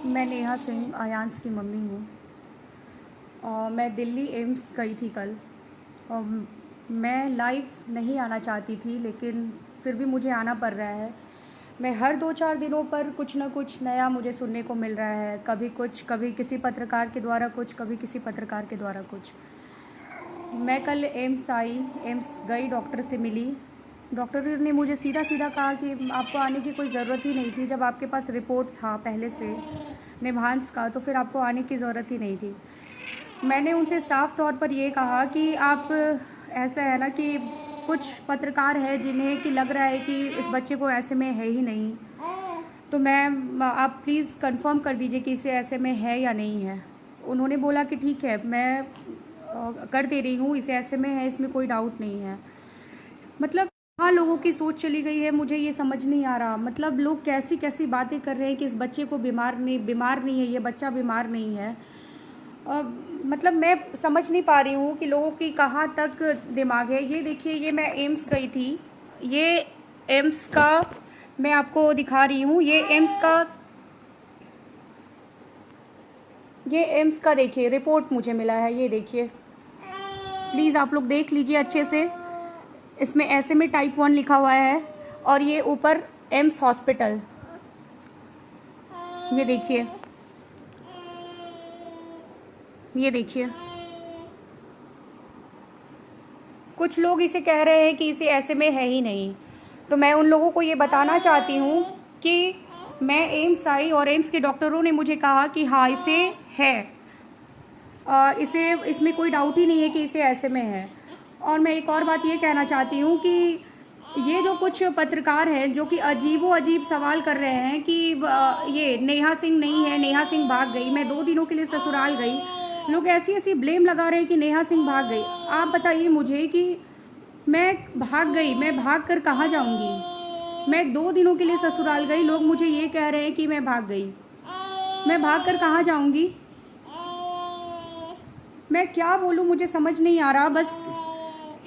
मैं नेहा सिंह आयांश की मम्मी हूँ। मैं दिल्ली एम्स गई थी कल। और मैं लाइव नहीं आना चाहती थी, लेकिन फिर भी मुझे आना पड़ रहा है। मैं हर 2-4 दिनों पर कुछ ना कुछ नया मुझे सुनने को मिल रहा है। कभी कुछ, कभी किसी पत्रकार के द्वारा कुछ, कभी किसी पत्रकार के द्वारा कुछ। मैं कल एम्स आई, एम्स गई, डॉक्टर से मिली। डॉक्टर ने मुझे सीधा सीधा कहा कि आपको आने की कोई ज़रूरत ही नहीं थी। जब आपके पास रिपोर्ट था पहले से निभांस का, तो फिर आपको आने की ज़रूरत ही नहीं थी। मैंने उनसे साफ तौर पर ये कहा कि आप, ऐसा है ना कि कुछ पत्रकार हैं जिन्हें कि लग रहा है कि इस बच्चे को ऐसे में है ही नहीं, तो आप प्लीज़ कंफर्म कर दीजिए कि इसे ऐसे में है या नहीं है। उन्होंने बोला कि ठीक है, मैं कर दे रही हूँ, इसे ऐसे में है, इसमें कोई डाउट नहीं है। मतलब कहाँ लोगों की सोच चली गई है, मुझे ये समझ नहीं आ रहा। मतलब लोग कैसी कैसी बातें कर रहे हैं कि इस बच्चे को बीमार नहीं है, ये बच्चा बीमार नहीं है। मतलब मैं समझ नहीं पा रही हूँ कि लोगों की कहाँ तक दिमाग है। ये देखिए, ये मैं एम्स गई थी, ये एम्स का मैं आपको दिखा रही हूँ। ये एम्स का देखिए रिपोर्ट मुझे मिला है, ये देखिए, प्लीज़ आप लोग देख लीजिए अच्छे से। इसमें ऐसे में टाइप 1 लिखा हुआ है, और ये ऊपर एम्स हॉस्पिटल, ये देखिए, ये देखिए। कुछ लोग इसे कह रहे हैं कि इसे ऐसे में है ही नहीं। तो मैं उन लोगों को ये बताना चाहती हूँ कि मैं एम्स आई और एम्स के डॉक्टरों ने मुझे कहा कि हाँ, इसे है, इसमें कोई डाउट ही नहीं है कि इसे ऐसे में है। और मैं एक और बात ये कहना चाहती हूँ कि ये जो कुछ पत्रकार हैं जो कि अजीबो अजीब सवाल कर रहे हैं कि ये नेहा सिंह नहीं है, नेहा सिंह भाग गई, मैं 2 दिनों के लिए ससुराल गई, लोग ऐसी ऐसी ब्लेम लगा रहे हैं कि नेहा सिंह भाग गई। आप बताइए मुझे कि मैं भाग गई, मैं भाग कर कहाँ जाऊँगी? मैं 2 दिनों के लिए ससुराल गई, लोग मुझे ये कह रहे हैं कि मैं भाग गई। मैं भाग कर कहाँ जाऊँगी? मैं क्या बोलूँ, मुझे समझ नहीं आ रहा। बस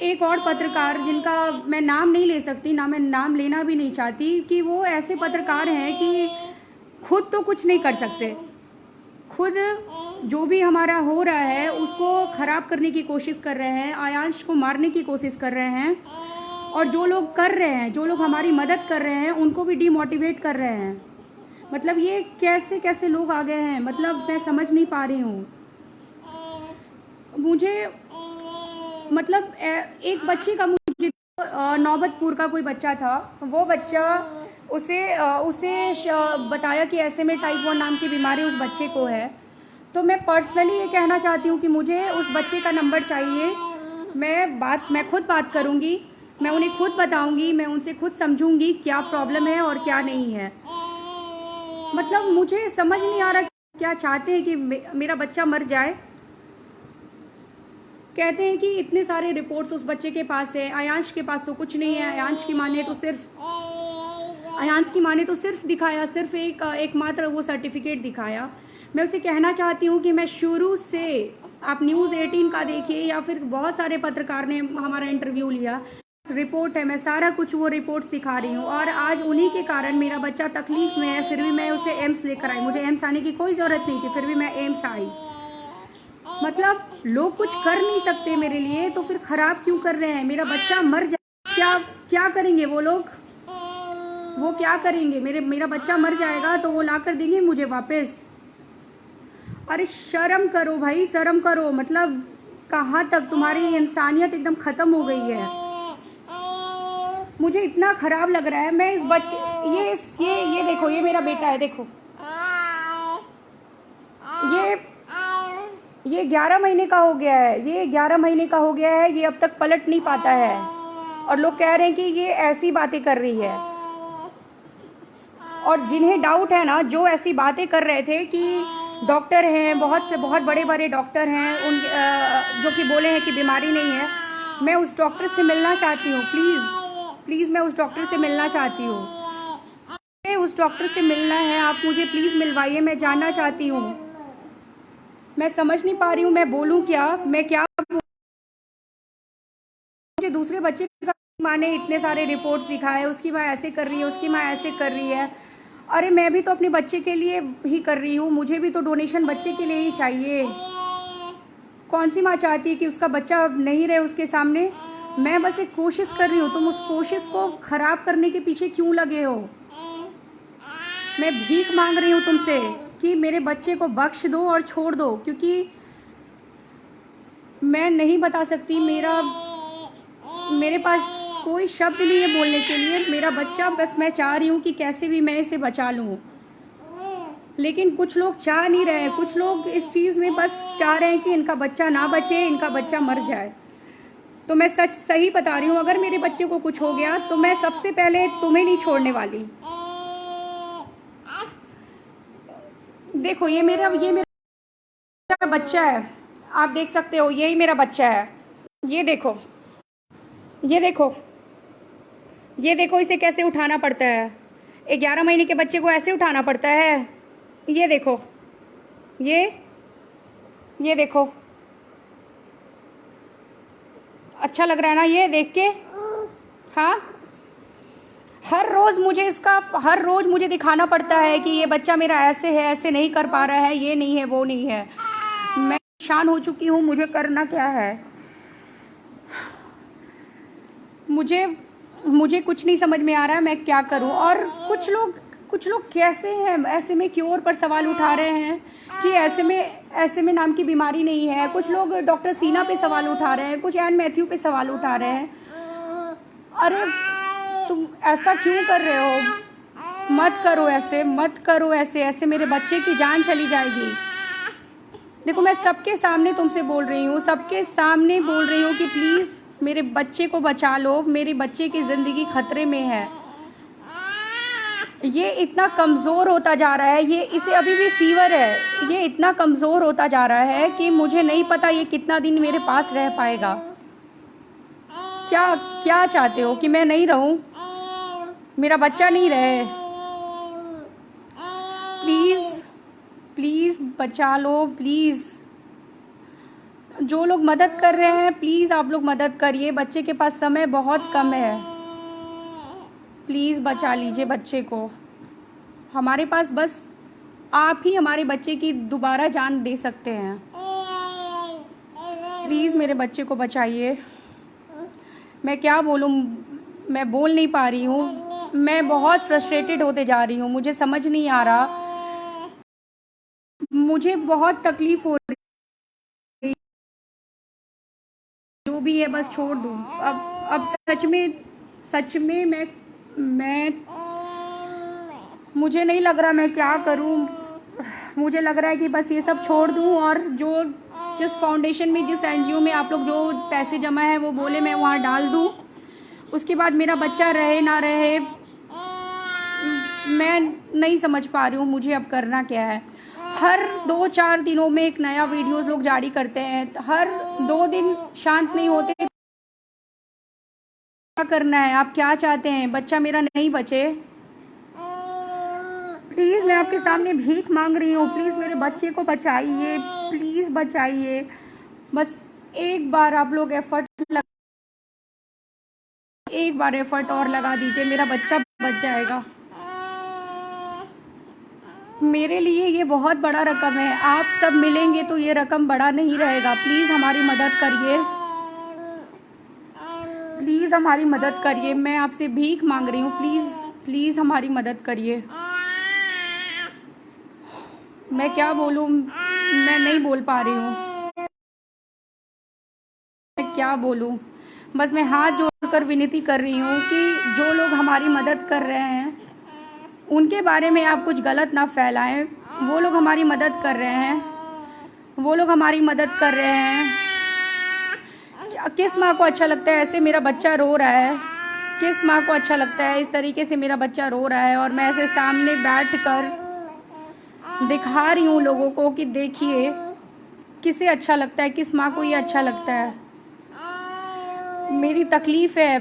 एक और पत्रकार, जिनका मैं नाम नहीं ले सकती, ना मैं नाम लेना भी नहीं चाहती, कि वो ऐसे पत्रकार हैं कि खुद तो कुछ नहीं कर सकते, खुद जो भी हमारा हो रहा है उसको ख़राब करने की कोशिश कर रहे हैं, आयांश को मारने की कोशिश कर रहे हैं, और जो लोग कर रहे हैं, जो लोग हमारी मदद कर रहे हैं, उनको भी डीमोटिवेट कर रहे हैं। मतलब ये कैसे कैसे लोग आ गए हैं, मतलब मैं समझ नहीं पा रही हूँ। मुझे मतलब एक बच्चे का, मुझे नौबतपुर का कोई बच्चा था, वो बच्चा, उसे बताया कि ऐसे में टाइप 1 नाम की बीमारी उस बच्चे को है। तो मैं पर्सनली ये कहना चाहती हूँ कि मुझे उस बच्चे का नंबर चाहिए। मैं खुद बात करूँगी, मैं उन्हें खुद बताऊँगी, मैं उनसे खुद समझूँगी क्या प्रॉब्लम है और क्या नहीं है। मतलब मुझे समझ नहीं आ रहा क्या चाहते हैं, कि मेरा बच्चा मर जाए। कहते हैं कि इतने सारे रिपोर्ट्स उस बच्चे के पास है, आयांश के पास तो कुछ नहीं है। आयांश की माँ ने तो सिर्फ दिखाया, सिर्फ एकमात्र वो सर्टिफिकेट दिखाया। मैं उसे कहना चाहती हूँ कि मैं शुरू से, आप न्यूज़ 18 का देखिए, या फिर बहुत सारे पत्रकार ने हमारा इंटरव्यू लिया, रिपोर्ट है, मैं सारा कुछ वो रिपोर्ट्स दिखा रही हूँ। और आज उन्हीं के कारण मेरा बच्चा तकलीफ में है, फिर भी मैं उसे एम्स लेकर आई। मुझे एम्स आने की कोई ज़रूरत नहीं थी, फिर भी मैं एम्स आई। मतलब लोग कुछ कर नहीं सकते मेरे लिए, तो फिर खराब क्यों कर रहे हैं? मेरा बच्चा मर जाए, क्या करेंगे वो लोग? वो क्या करेंगे? मेरा बच्चा मर जाएगा तो वो ला कर देंगे मुझे वापस? अरे शर्म करो भाई, शर्म करो। मतलब कहाँ तक तुम्हारी इंसानियत एकदम खत्म हो गई है। मुझे इतना खराब लग रहा है। मैं इस बच्चे, ये देखो, ये मेरा बेटा है, देखो, ये 11 महीने का हो गया है, ये 11 महीने का हो गया है, ये अब तक पलट नहीं पाता है। और लोग कह रहे हैं कि ये ऐसी बातें कर रही है। और जिन्हें डाउट है ना, जो ऐसी बातें कर रहे थे कि डॉक्टर हैं, बहुत बड़े बड़े डॉक्टर हैं, उन जो कि बोले हैं कि बीमारी नहीं है, मैं उस डॉक्टर से मिलना चाहती हूँ। प्लीज़ मैं उस डॉक्टर से मिलना चाहती हूँ। मुझे उस डॉक्टर से मिलना है, आप मुझे प्लीज़ मिलवाइए, मैं जानना चाहती हूँ। मैं समझ नहीं पा रही हूँ मैं बोलूँ क्या, मैं क्या बोलूँ। मुझे दूसरे बच्चे का माँ ने इतने सारे रिपोर्ट्स दिखाए, उसकी माँ ऐसे कर रही है, उसकी माँ ऐसे कर रही है। अरे मैं भी तो अपने बच्चे के लिए ही कर रही हूँ, मुझे भी तो डोनेशन बच्चे के लिए ही चाहिए। कौन सी माँ चाहती है कि उसका बच्चा नहीं रहे उसके सामने? मैं बस एक कोशिश कर रही हूँ, तुम उस कोशिश को खराब करने के पीछे क्यों लगे हो? मैं भीख मांग रही हूँ तुमसे कि मेरे बच्चे को बख्श दो और छोड़ दो, क्योंकि मैं नहीं बता सकती, मेरे पास कोई शब्द नहीं है बोलने के लिए। मेरा बच्चा, बस मैं चाह रही हूँ कि कैसे भी मैं इसे बचा लूँ, लेकिन कुछ लोग चाह नहीं रहे हैं। कुछ लोग इस चीज़ में बस चाह रहे हैं कि इनका बच्चा ना बचे, इनका बच्चा मर जाए। तो मैं सही बता रही हूँ, अगर मेरे बच्चे को कुछ हो गया तो मैं सबसे पहले तुम्हें नहीं छोड़ने वाली। देखो, ये मेरा बच्चा है, आप देख सकते हो, यही मेरा बच्चा है। ये देखो, ये देखो, ये देखो, इसे कैसे उठाना पड़ता है। 11 महीने के बच्चे को ऐसे उठाना पड़ता है। ये देखो, ये देखो, अच्छा लग रहा है ना ये देख के? हाँ, हर रोज़ मुझे दिखाना पड़ता है कि ये बच्चा मेरा ऐसे है, ऐसे नहीं कर पा रहा है, ये नहीं है, वो नहीं है। मैं परेशान हो चुकी हूँ, मुझे करना क्या है? मुझे कुछ नहीं समझ में आ रहा है मैं क्या करूं। और कुछ लोग कैसे हैं, ऐसे में क्योर पर सवाल उठा रहे हैं कि ऐसे में नाम की बीमारी नहीं है। कुछ लोग डॉक्टर सीना पे सवाल उठा रहे हैं, कुछ एन मैथ्यू पे सवाल उठा रहे हैं। अरे तुम ऐसा क्यों कर रहे हो? मत करो ऐसे, ऐसे मेरे बच्चे की जान चली जाएगी। देखो, मैं सबके सामने तुमसे बोल रही हूँ, सबके सामने बोल रही हूँ कि प्लीज़ मेरे बच्चे को बचा लो, मेरे बच्चे की ज़िंदगी खतरे में है। ये इतना कमज़ोर होता जा रहा है, इसे अभी भी फीवर है। ये इतना कमज़ोर होता जा रहा है कि मुझे नहीं पता ये कितना दिन मेरे पास रह पाएगा। क्या चाहते हो कि मैं नहीं रहूं? मेरा बच्चा नहीं रहे? प्लीज़ बचा लो, प्लीज़। जो लोग मदद कर रहे हैं, प्लीज़ आप लोग मदद करिए। बच्चे के पास समय बहुत कम है, प्लीज़ बचा लीजिए बच्चे को। हमारे पास बस आप ही हमारे बच्चे की दोबारा जान दे सकते हैं। प्लीज़ मेरे बच्चे को बचाइए। मैं क्या बोलूँ, मैं बोल नहीं पा रही हूँ। मैं बहुत फ्रस्ट्रेटेड होते जा रही हूँ, मुझे समझ नहीं आ रहा, मुझे बहुत तकलीफ हो रही है। जो भी है बस छोड़ दूँ। अब सच में मैं मुझे नहीं लग रहा मैं क्या करूँ। मुझे लग रहा है कि बस ये सब छोड़ दूँ और जिस फाउंडेशन में, जिस एनजीओ में आप लोग जो पैसे जमा है वो बोले मैं वहाँ डाल दूँ। उसके बाद मेरा बच्चा रहे ना रहे मैं नहीं समझ पा रही हूँ मुझे अब करना क्या है। हर 2-4 दिनों में एक नया वीडियोस लोग जारी करते हैं, हर 2 दिन शांत नहीं होते। क्या करना है? आप क्या चाहते हैं? बच्चा मेरा नहीं बचे? प्लीज़ मैं आपके सामने भीख मांग रही हूँ, प्लीज़ मेरे बच्चे को बचाइए, प्लीज़ बचाइए। बस एक बार आप लोग एक बार एफर्ट और लगा दीजिए, मेरा बच्चा बच जाएगा। मेरे लिए ये बहुत बड़ा रकम है, आप सब मिलेंगे तो ये रकम बड़ा नहीं रहेगा। प्लीज़ हमारी मदद करिए, प्लीज़ हमारी मदद करिए। मैं आपसे भीख मांग रही हूँ, प्लीज़ हमारी मदद करिए। मैं क्या बोलूँ, मैं नहीं बोल पा रही हूँ, मैं क्या बोलूँ। बस मैं हाथ जोड़कर विनती कर रही हूँ कि जो लोग हमारी मदद कर रहे हैं उनके बारे में आप कुछ गलत ना फैलाएं। वो लोग हमारी मदद कर रहे हैं, वो लोग हमारी मदद कर रहे हैं। किस माँ को अच्छा लगता है ऐसे मेरा बच्चा रो रहा है? किस माँ को अच्छा लगता है इस तरीके से मेरा बच्चा रो रहा है और मैं ऐसे सामने बैठ कर दिखा रही हूँ लोगों को कि देखिए किसे अच्छा लगता है, किस माँ को ये अच्छा लगता है। मेरी तकलीफ़ है,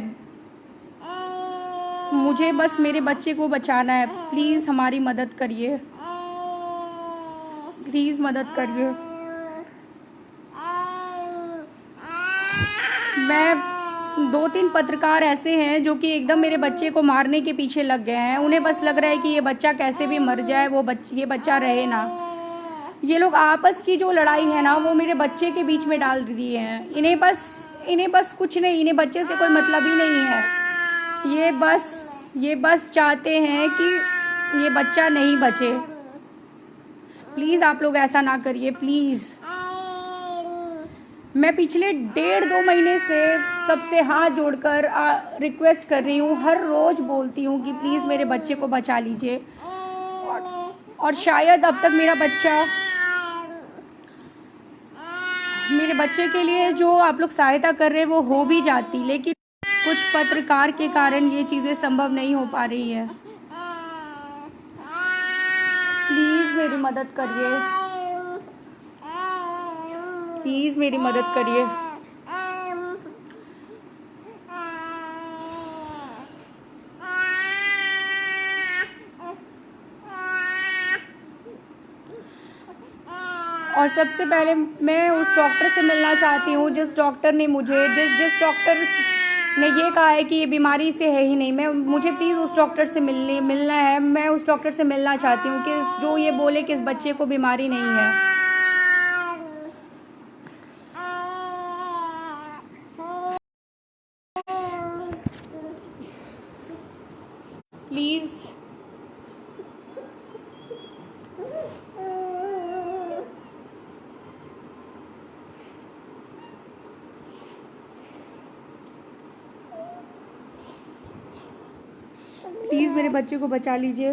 मुझे बस मेरे बच्चे को बचाना है। प्लीज़ हमारी मदद करिए, प्लीज़ मदद करिए। 2-3 पत्रकार ऐसे हैं जो कि एकदम मेरे बच्चे को मारने के पीछे लग गए हैं। उन्हें बस लग रहा है कि ये बच्चा कैसे भी मर जाए, ये बच्चा रहे ना। ये लोग आपस की जो लड़ाई है ना, वो मेरे बच्चे के बीच में डाल दिए हैं। इन्हें बस कुछ नहीं, इन्हें बच्चे से कोई मतलब ही नहीं है। ये बस चाहते हैं कि ये बच्चा नहीं बचे। प्लीज़ आप लोग ऐसा ना करिए, प्लीज़। मैं पिछले 1.5-2 महीने से सबसे हाथ जोड़कर रिक्वेस्ट कर रही हूँ, हर रोज़ बोलती हूँ कि प्लीज़ मेरे बच्चे को बचा लीजिए। और शायद अब तक मेरे बच्चे के लिए जो आप लोग सहायता कर रहे हैं वो हो भी जाती, लेकिन कुछ पत्रकार के कारण ये चीज़ें संभव नहीं हो पा रही है। प्लीज़ मेरी मदद करिए, प्लीज़ मेरी मदद करिए। और सबसे पहले मैं उस डॉक्टर से मिलना चाहती हूँ जिस डॉक्टर ने ये कहा है कि ये बीमारी से है ही नहीं। मुझे प्लीज़ उस डॉक्टर से मिलना है। मैं उस डॉक्टर से मिलना चाहती हूँ कि जो ये बोले कि इस बच्चे को बीमारी नहीं है। प्लीज़ प्लीज़ मेरे बच्चे को बचा लीजिए।